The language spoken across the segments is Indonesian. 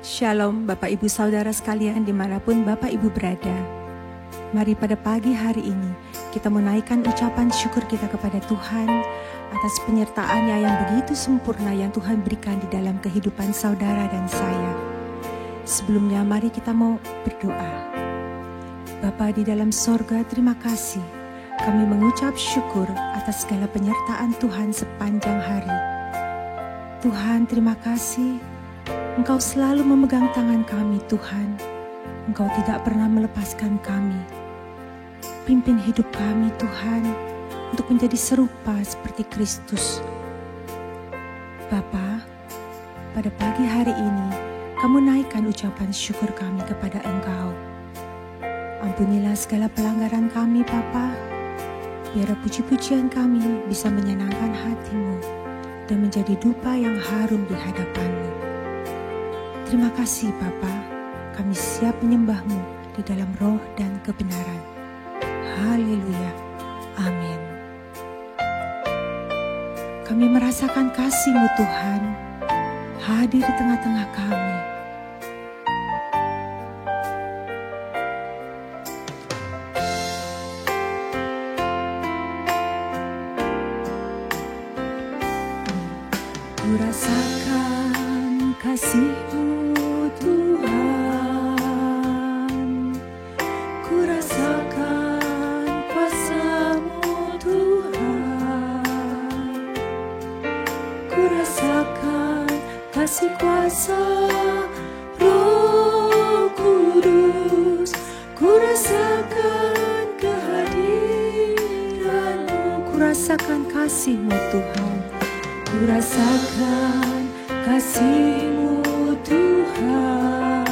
Shalom Bapak Ibu Saudara sekalian dimanapun Bapak Ibu berada. Mari pada pagi hari ini kita menaikkan ucapan syukur kita kepada Tuhan atas penyertaan-Nya yang begitu sempurna yang Tuhan berikan di dalam kehidupan saudara dan saya. Sebelumnya mari kita mau berdoa. Bapa di dalam sorga, terima kasih. Kami mengucap syukur atas segala penyertaan Tuhan sepanjang hari. Tuhan, terima kasih. Engkau selalu memegang tangan kami, Tuhan. Engkau tidak pernah melepaskan kami. Pimpin hidup kami, Tuhan, untuk menjadi serupa seperti Kristus. Bapa, pada pagi hari ini, kamu naikkan ucapan syukur kami kepada Engkau. Ampunilah segala pelanggaran kami, Bapa. Biar puji-pujian kami bisa menyenangkan hati-Mu dan menjadi dupa yang harum di hadapan-Mu. Terima kasih Bapa, kami siap menyembah-Mu di dalam roh dan kebenaran. Haleluya, amin. Kami merasakan kasih-Mu Tuhan, hadir di tengah-tengah kami. Ku rasakan kasih-Mu Tuhan, ku rasakan kuasa-Mu Tuhan, ku rasakan kasih kuasa Roh Kudus, ku rasakan kehadiran-Mu, ku rasakan kasih-Mu Tuhan, ku rasakan kasih-Mu Tuhan,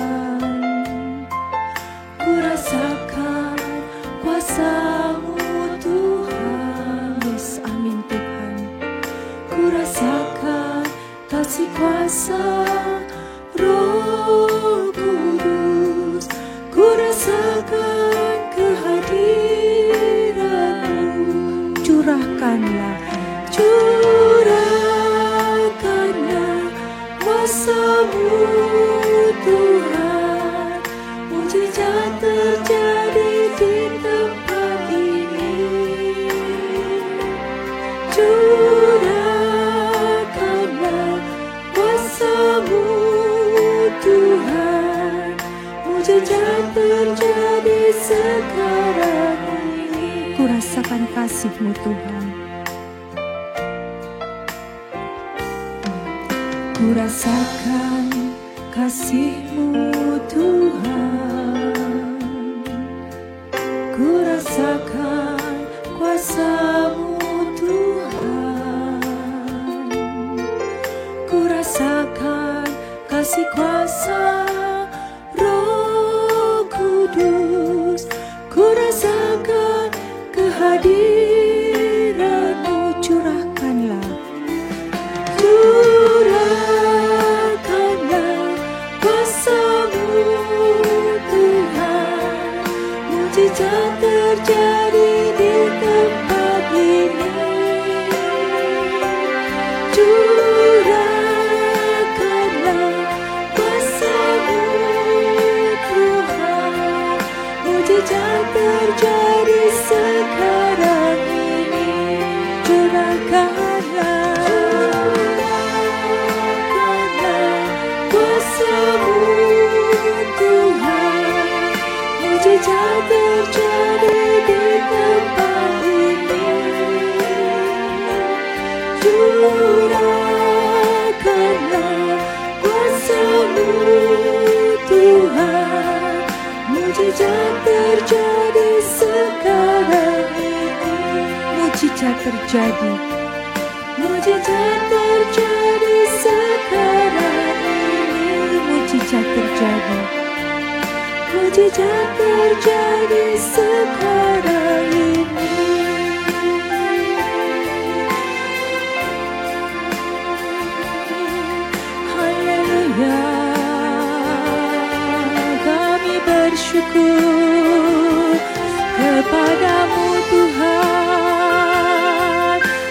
ku rasakan kuasa-Mu Tuhan. Yes, amin Tuhan. Ku rasakan kasih kuasa Roh Kudus, ku rasakan kehadiran-Mu. Curahkanlah kuasa-Mu Tuhan, mujizat terjadi di tempat ini. Curahkanlah kuasa-Mu Tuhan, mujizat terjadi sekarang ini. Ku rasakan kasih-Mu Tuhan. Ku rasakan kasih-Mu Tuhan, ku rasakan kuasa-Mu Tuhan, ku rasakan kasih kuasa Roh Kudus, ku rasakan kehadiran-Mu. Curahkanlah kuasa-Mu Tuhan, mujizat terjadi di tempat ini. Curahkanlah kuasa-Mu Tuhan, mujizat terjadi sekarang ini. Kuasa-Mu Tuhan, mujizat terjadi di tempat ini. Curahkanlah kuasa-Mu Tuhan, mujizat terjadi sekarang ini. Mujizat terjadi, mujizat terjadi sekarang ini. Mujizat terjadi, mujizat terjadi sekarang ini. Haleluya, kami bersyukur kepadamu Tuhan.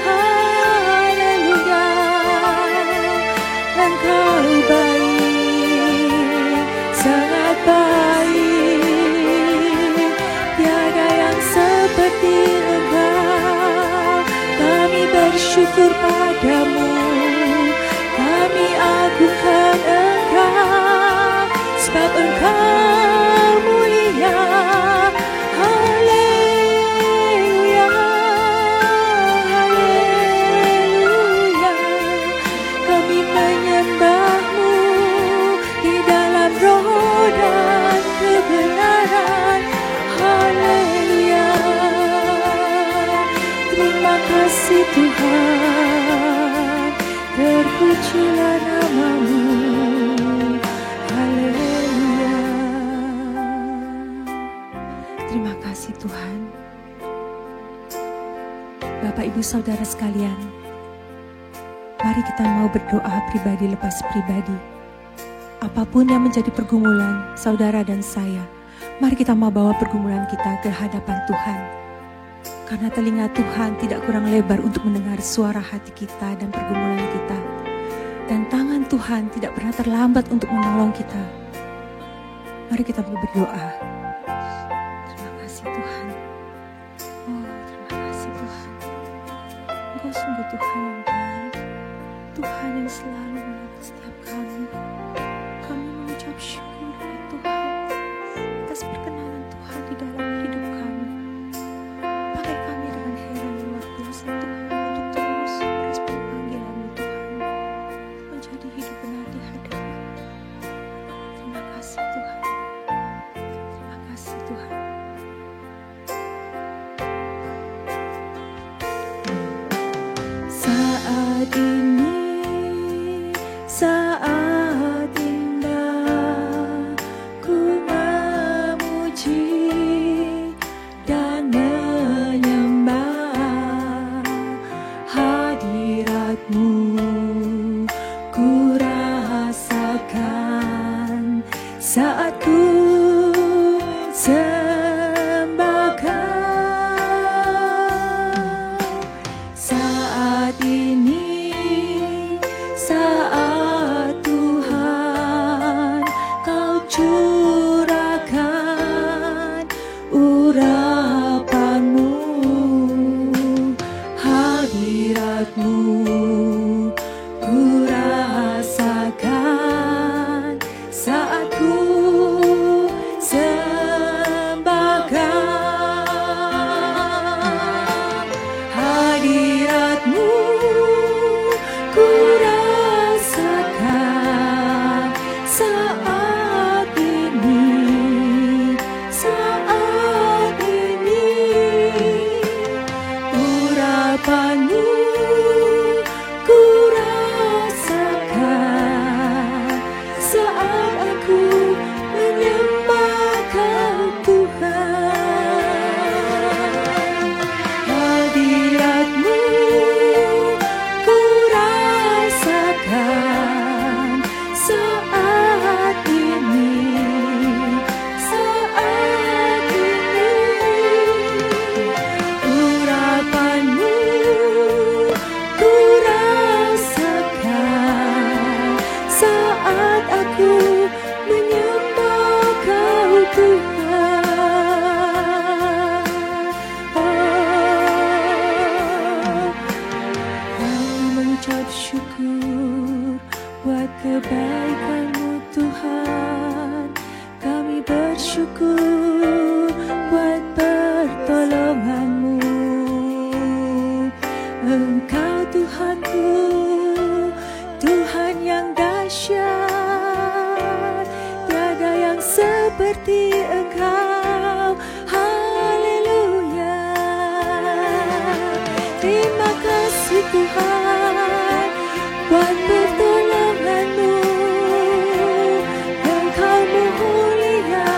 Haleluya, Engkau baik. terpujilah nama-Mu. Haleluya. Terima kasih Tuhan. Bapak Ibu Saudara sekalian, mari kita mau berdoa pribadi lepas pribadi. Apapun yang menjadi pergumulan saudara dan saya, mari kita mau bawa pergumulan kita ke hadapan Tuhan. Karena telinga Tuhan tidak kurang lebar untuk mendengar suara hati kita dan pergumulan kita. Dan tangan Tuhan tidak pernah terlambat untuk menolong kita. Mari kita berdoa. Terima kasih Tuhan. Oh, terima kasih Tuhan. Engkau sungguh Tuhan yang baik. Tuhan yang selalu menatap setiap kami. Kami mengucap syukur ya Tuhan atas perkenanan Tuhan di dalam hidup kami. Pakai kami dengan heran dan luar biasa Tuhan untuk terus merespon panggilan-Mu Tuhan, menjadi hidup benar di hadapan. Terima kasih Tuhan. Terima kasih Tuhan. Saat ini, saat indah, ku memuji dan menyembah hadirat-Mu. Ku rasakan saat ku sembahkan. Saat ini, saat Tuhan Kau curahkan urapan-Mu, hadirat-Mu, ku rasakan saat ku sembahkan. Hadirat-Mu ku rasakan saat ini, saat ini. Urapan-Mu ku rasakan saat aku menyembah Kau Tuhan. Hadirat-Mu ku rasakan saat ini, saat ini. Urapan-Mu ku rasakan saat aku menyembah Kau Tuhan. Kami mengucap syukur buat kebaikan-Mu Tuhan. Kami bersyukur buat pertolongan-Mu. Engkau Tuhanku, Tuhan yang dahsyat, tiada yang seperti Engkau. Haleluya. Terima kasih Tuhan buat pertolongan-Mu. Engkau mulia,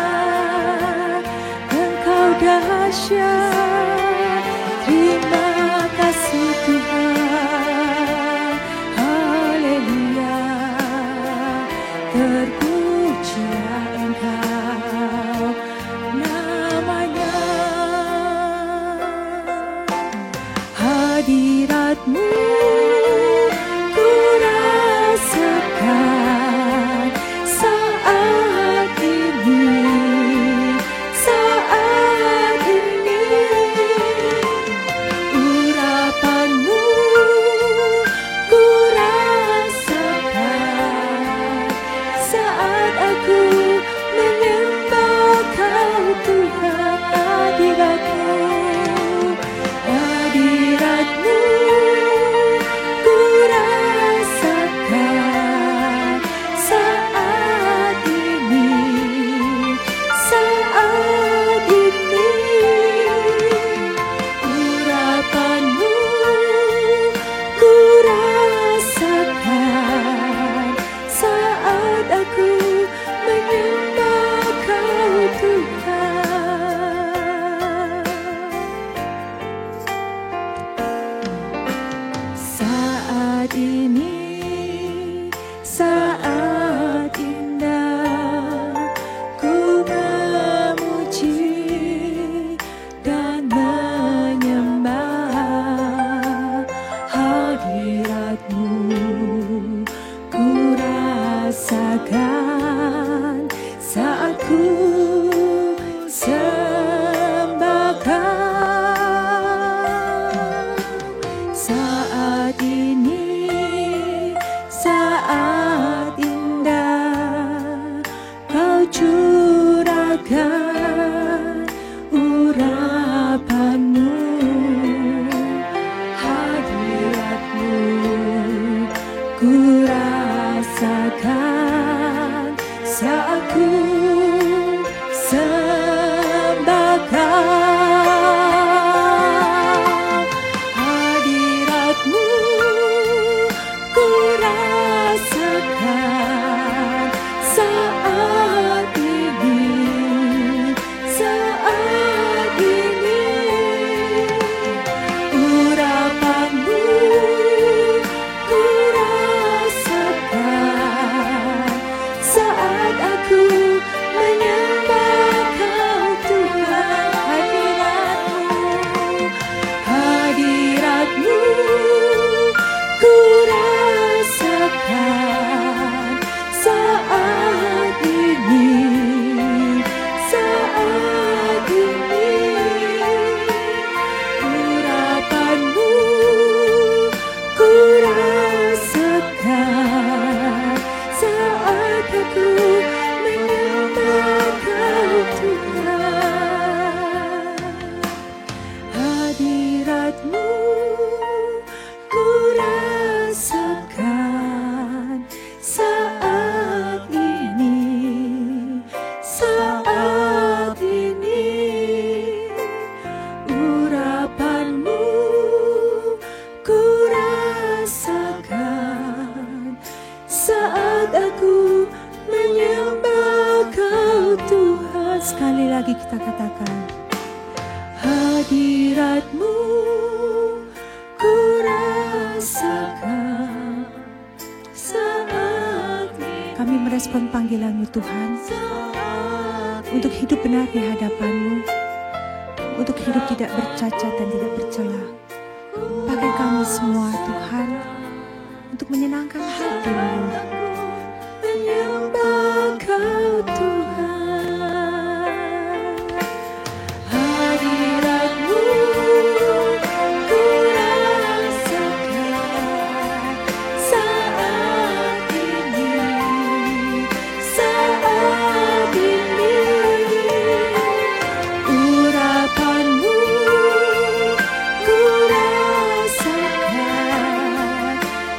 saat indah ku memuji dan menyembah hadirat-Mu. Ku rasakan saat ku sembahkan. Saat ini saat indah Kau curahkan urapan-Mu, hadirat-Mu ku rasakan saat ku sembahkan. Hadirat-Mu ku rasakan saat ini, saat ini. Urapan-Mu ku rasakan saat aku menyembah Kau Tuhan. Hadirat-Mu ku rasakan saat ini, saat ini. Urapan-Mu ku rasakan saat aku menyembah Kau Tuhan. Hadirat-Mu ku rasakan saat ini, saat ini. Urapan-Mu ku rasakan saat aku menyembah Kau Tuhan. Sekali lagi kita katakan, hadirat-Mu ku rasakan saat ini. Kami merespon panggilan-Mu Tuhan, untuk hidup benar di hadapan-Mu, untuk hidup tidak bercacat dan tidak bercela. Pakai kami semua Tuhan, untuk menyenangkan hati-Mu, menyembah Kau Tuhan. Hadirat-Mu ku rasakan saat ini, saat ini. Urapan-Mu ku rasakan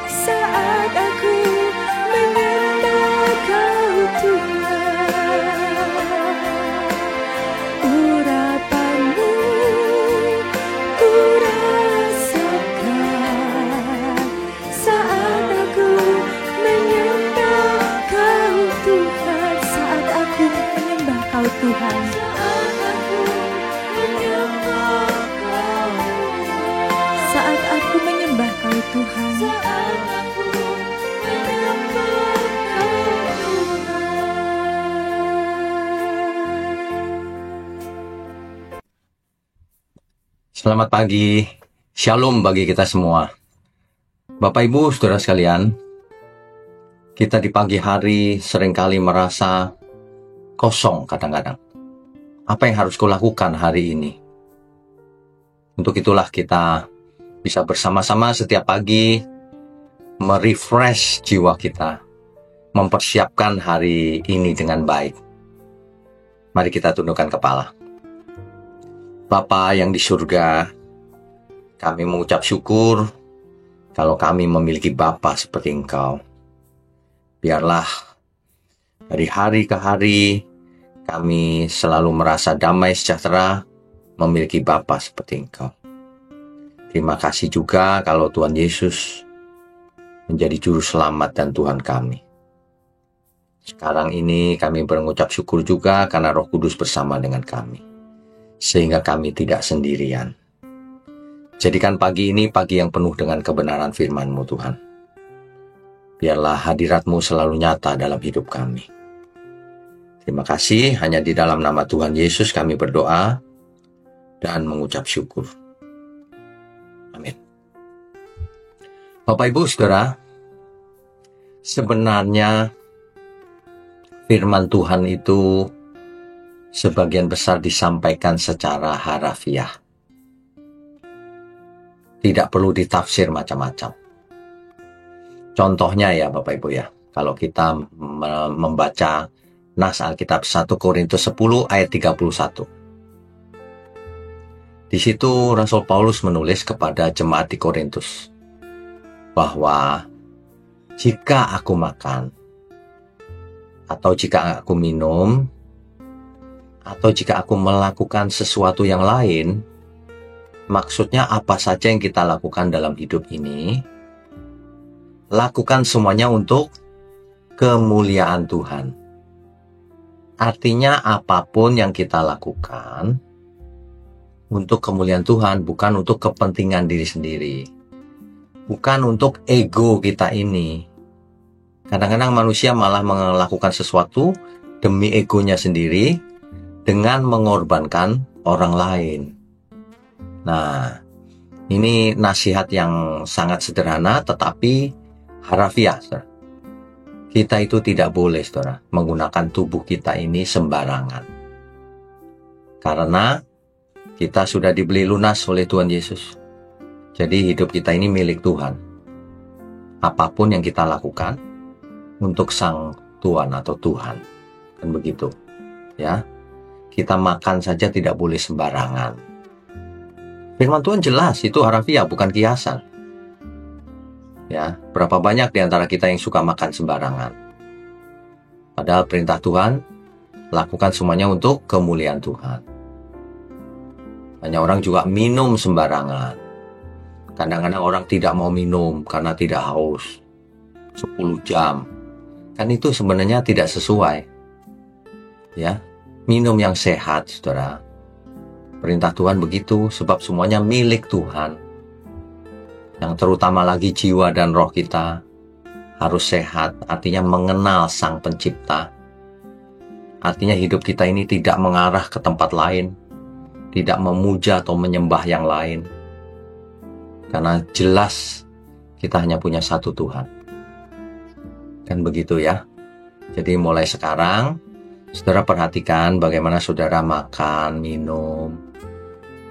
saat aku menyembah Kau Tuhan. Urapan-Mu ku rasakan saat aku menyembah Kau Tuhan. Saat aku menyembah Kau Tuhan. Saat aku menyembah Kau Tuhan. Selamat pagi, shalom bagi kita semua. Bapak Ibu, saudara sekalian, kita di pagi hari seringkali merasa kosong kadang-kadang. Apa yang harus kulakukan hari ini? Untuk itulah kita bisa bersama-sama setiap pagi merefresh jiwa kita, mempersiapkan hari ini dengan baik. Mari kita tundukkan kepala. Bapa yang di surga, kami mengucap syukur kalau kami memiliki Bapa seperti Engkau. Biarlah dari hari ke hari kami selalu merasa damai sejahtera memiliki Bapa seperti Engkau. Terima kasih juga kalau Tuhan Yesus menjadi juru selamat dan Tuhan kami. Sekarang ini kami mengucap syukur juga karena Roh Kudus bersama dengan kami, sehingga kami tidak sendirian. Jadikan pagi ini pagi yang penuh dengan kebenaran firman-Mu Tuhan. Biarlah hadirat-Mu selalu nyata dalam hidup kami. Terima kasih, hanya di dalam nama Tuhan Yesus kami berdoa dan mengucap syukur. Amin. Bapak Ibu Saudara, sebenarnya firman Tuhan itu sebagian besar disampaikan secara harafiah. Tidak perlu ditafsir macam-macam. Contohnya ya Bapak Ibu ya, kalau kita membaca nas Alkitab 1 Korintus 10 ayat 31. Di situ Rasul Paulus menulis kepada jemaat di Korintus bahwa jika aku makan, atau jika aku minum, atau jika aku melakukan sesuatu yang lain, maksudnya apa saja yang kita lakukan dalam hidup ini, lakukan semuanya untuk kemuliaan Tuhan. Artinya apapun yang kita lakukan untuk kemuliaan Tuhan, bukan untuk kepentingan diri sendiri. Bukan untuk ego kita ini. Kadang-kadang manusia malah melakukan sesuatu demi egonya sendiri dengan mengorbankan orang lain. Nah, ini nasihat yang sangat sederhana tetapi harafiah, saudara. Kita itu tidak boleh, saudara, menggunakan tubuh kita ini sembarangan. Karena kita sudah dibeli lunas oleh Tuhan Yesus. Jadi hidup kita ini milik Tuhan. Apapun yang kita lakukan untuk Sang Tuhan atau Tuhan. Kan begitu. Ya. Kita makan saja tidak boleh sembarangan. Firman Tuhan jelas, itu harafiah, bukan kiasan. Ya, berapa banyak di antara kita yang suka makan sembarangan. Padahal perintah Tuhan, lakukan semuanya untuk kemuliaan Tuhan. Banyak orang juga minum sembarangan. Kadang-kadang orang tidak mau minum karena tidak haus. 10 jam. Kan itu sebenarnya tidak sesuai. Ya, minum yang sehat, saudara. Perintah Tuhan begitu, sebab semuanya milik Tuhan. Yang terutama lagi jiwa dan roh kita harus sehat, artinya mengenal Sang Pencipta. Artinya hidup kita ini tidak mengarah ke tempat lain, tidak memuja atau menyembah yang lain. Karena jelas kita hanya punya satu Tuhan. Kan begitu ya. Jadi mulai sekarang, saudara perhatikan bagaimana saudara makan, minum,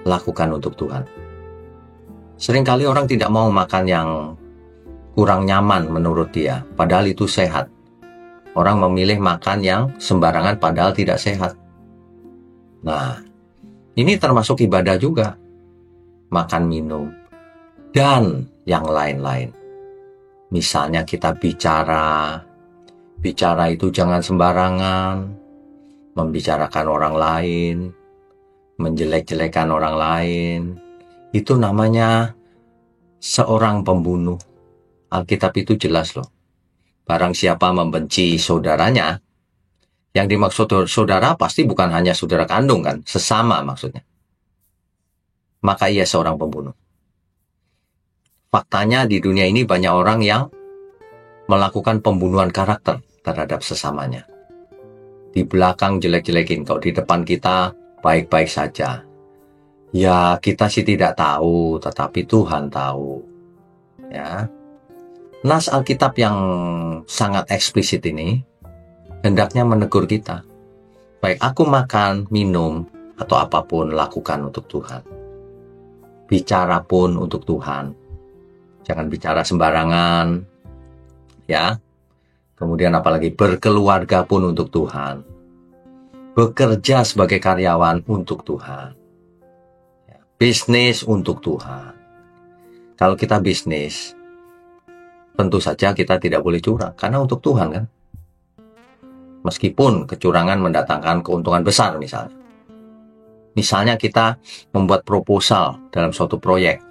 lakukan untuk Tuhan. Seringkali orang tidak mau makan yang kurang nyaman menurut dia, padahal itu sehat. Orang memilih makan yang sembarangan padahal tidak sehat. Nah, ini termasuk ibadah juga. Makan, minum, dan yang lain-lain. Misalnya kita bicara itu jangan sembarangan, membicarakan orang lain, menjelek-jelekan orang lain. Itu namanya seorang pembunuh. Alkitab itu jelas loh. Barang siapa membenci saudaranya, yang dimaksud saudara pasti bukan hanya saudara kandung kan, sesama maksudnya. Maka ia seorang pembunuh. Faktanya di dunia ini banyak orang yang melakukan pembunuhan karakter terhadap sesamanya. Di belakang jelek-jelekin, kalau di depan kita baik-baik saja. Ya, kita sih tidak tahu, tetapi Tuhan tahu. Ya. Nas Alkitab yang sangat eksplisit ini hendaknya menegur kita. Baik aku makan, minum, atau apapun lakukan untuk Tuhan. Bicara pun untuk Tuhan. Jangan bicara sembarangan. Ya. Kemudian apalagi berkeluarga pun untuk Tuhan. Bekerja sebagai karyawan untuk Tuhan. Bisnis untuk Tuhan. Kalau kita bisnis, tentu saja kita tidak boleh curang, karena untuk Tuhan kan. Meskipun kecurangan mendatangkan keuntungan besar misalnya. Misalnya kita membuat proposal dalam suatu proyek.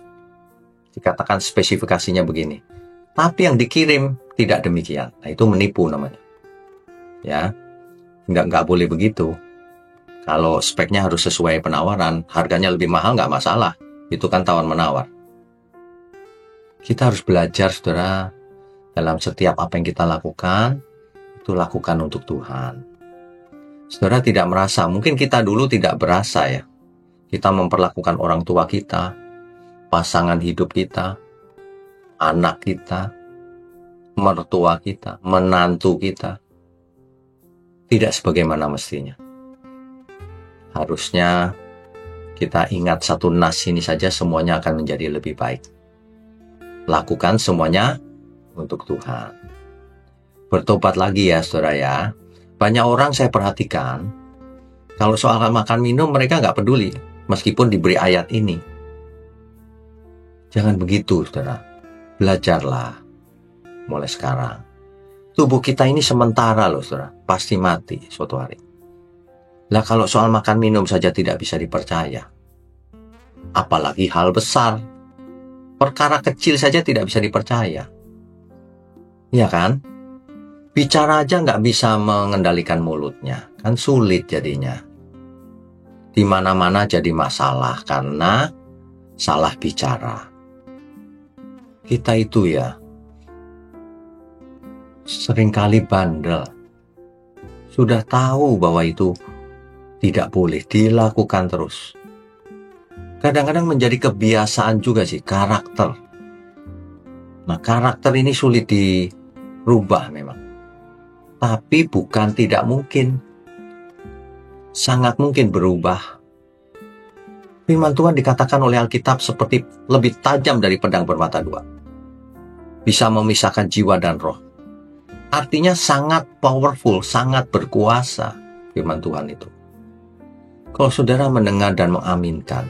Dikatakan spesifikasinya begini. Tapi yang dikirim tidak demikian. Nah, itu menipu namanya. Ya, nggak boleh begitu. Kalau speknya harus sesuai penawaran, harganya lebih mahal nggak masalah. Itu kan tawar-menawar. Kita harus belajar, saudara, Dalam setiap apa yang kita lakukan, itu lakukan untuk Tuhan. Saudara tidak merasa, mungkin kita dulu tidak berasa ya. Kita memperlakukan orang tua kita, pasangan hidup kita, anak kita, mertua kita, menantu kita, tidak sebagaimana mestinya. Harusnya kita ingat satu nas ini saja, semuanya akan menjadi lebih baik. Lakukan semuanya untuk Tuhan. Bertobat lagi ya saudara ya. Banyak orang saya perhatikan, kalau soal makan minum mereka nggak peduli, meskipun diberi ayat ini. Jangan begitu saudara. Belajarlah mulai sekarang. Tubuh kita ini sementara loh saudara, pasti mati suatu hari. Lah kalau soal makan minum saja tidak bisa dipercaya, apalagi hal besar. Perkara kecil saja tidak bisa dipercaya. Ya kan? Bicara aja nggak bisa mengendalikan mulutnya, kan sulit jadinya. Di mana-mana jadi masalah karena salah bicara. Kita itu ya seringkali bandel. Sudah tahu bahwa itu tidak boleh dilakukan terus. Kadang-kadang menjadi kebiasaan juga sih, karakter. Nah, karakter ini sulit dirubah memang. Tapi bukan tidak mungkin. Sangat mungkin berubah. Firman Tuhan dikatakan oleh Alkitab seperti lebih tajam dari pedang bermata dua. Bisa memisahkan jiwa dan roh. Artinya sangat powerful, sangat berkuasa firman Tuhan itu. Kalau saudara mendengar dan mengaminkan,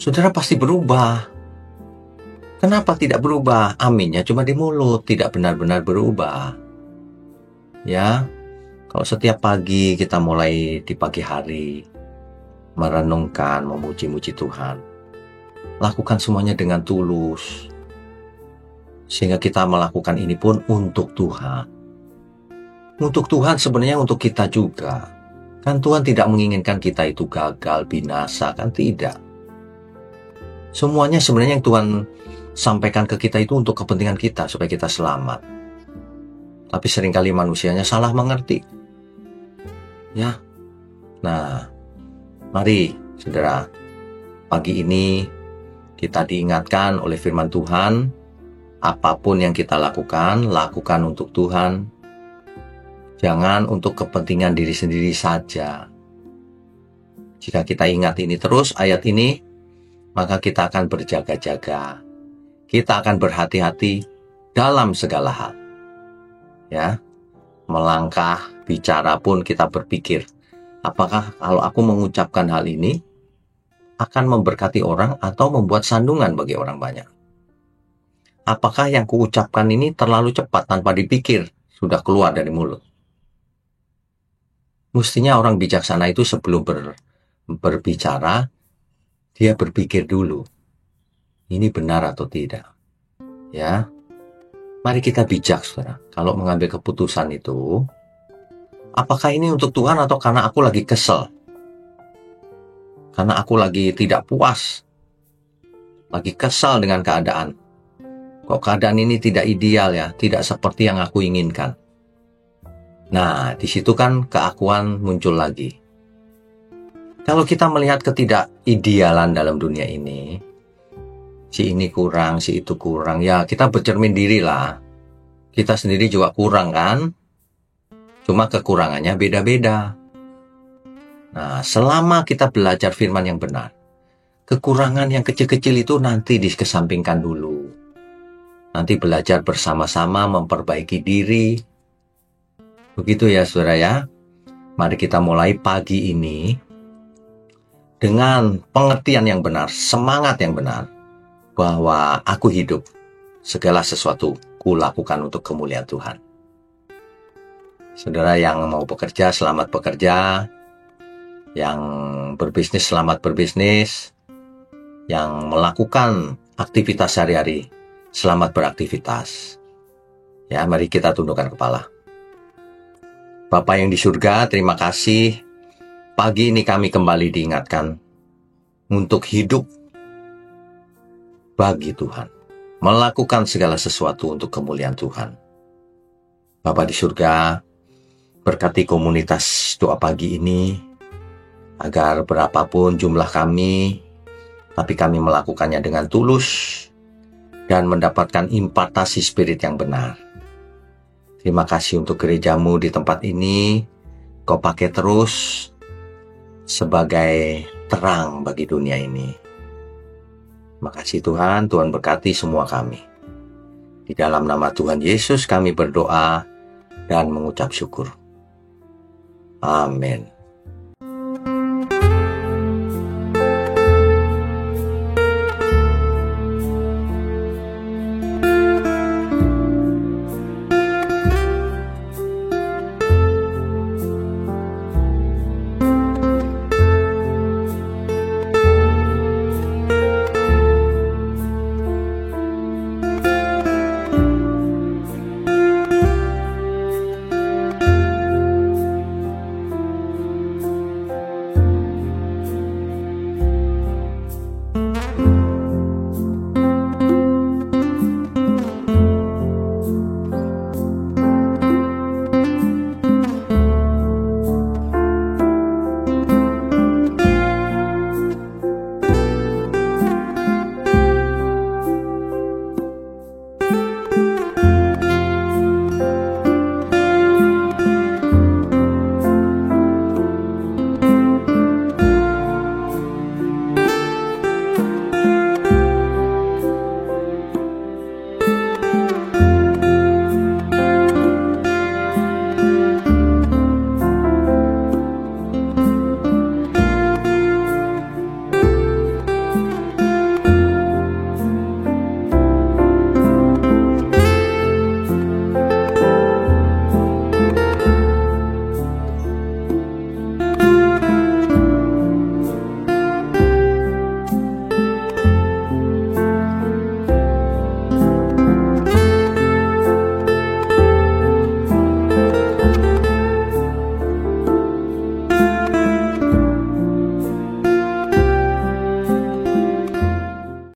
saudara pasti berubah. Kenapa tidak berubah? Aminnya cuma di mulut, tidak benar-benar berubah. Ya, kalau setiap pagi kita mulai di pagi hari merenungkan, memuji-muji Tuhan, lakukan semuanya dengan tulus, sehingga kita melakukan ini pun untuk Tuhan. Untuk Tuhan sebenarnya untuk kita juga. Kan Tuhan tidak menginginkan kita itu gagal, binasa, kan tidak. Semuanya sebenarnya yang Tuhan sampaikan ke kita itu untuk kepentingan kita, supaya kita selamat. Tapi seringkali manusianya salah mengerti. Ya. Nah, mari saudara, pagi ini kita diingatkan oleh firman Tuhan, apapun yang kita lakukan, lakukan untuk Tuhan. Jangan untuk kepentingan diri sendiri saja. Jika kita ingat ini terus, ayat ini, maka kita akan berjaga-jaga. Kita akan berhati-hati dalam segala hal. Ya, melangkah, bicara pun kita berpikir, apakah kalau aku mengucapkan hal ini akan memberkati orang atau membuat sandungan bagi orang banyak? Apakah yang kuucapkan ini terlalu cepat tanpa dipikir sudah keluar dari mulut? Mestinya orang bijaksana itu sebelum berbicara, dia berpikir dulu, ini benar atau tidak. Ya. Mari kita bijak, saudara. Kalau mengambil keputusan itu, apakah ini untuk Tuhan atau karena aku lagi kesel? Karena aku lagi tidak puas. Lagi kesal dengan keadaan. Kok keadaan ini tidak ideal ya, tidak seperti yang aku inginkan. Nah, di situ kan keakuan muncul lagi. Kalau kita melihat ketidakidealan dalam dunia ini, si ini kurang, si itu kurang. Ya, kita bercermin diri lah. Kita sendiri juga kurang kan? Cuma kekurangannya beda-beda. Nah, selama kita belajar firman yang benar, kekurangan yang kecil-kecil itu nanti dikesampingkan dulu. Nanti belajar bersama-sama memperbaiki diri. Begitu ya saudara ya. Mari kita mulai pagi ini dengan pengertian yang benar, semangat yang benar. Bahwa aku hidup, segala sesuatu kulakukan untuk kemuliaan Tuhan. Saudara yang mau bekerja, selamat bekerja. Yang berbisnis, selamat berbisnis. Yang melakukan aktivitas sehari-hari, selamat beraktivitas. Ya, mari kita tundukkan kepala. Bapa yang di surga, terima kasih. Pagi ini kami kembali diingatkan untuk hidup bagi Tuhan, melakukan segala sesuatu untuk kemuliaan Tuhan. Bapa di surga, berkati komunitas doa pagi ini, agar berapapun jumlah kami, tapi kami melakukannya dengan tulus dan mendapatkan impartasi spirit yang benar. Terima kasih untuk gerejamu di tempat ini, kau pakai terus sebagai terang bagi dunia ini. Terima kasih Tuhan, Tuhan berkati semua kami. Di dalam nama Tuhan Yesus kami berdoa dan mengucap syukur. Amin.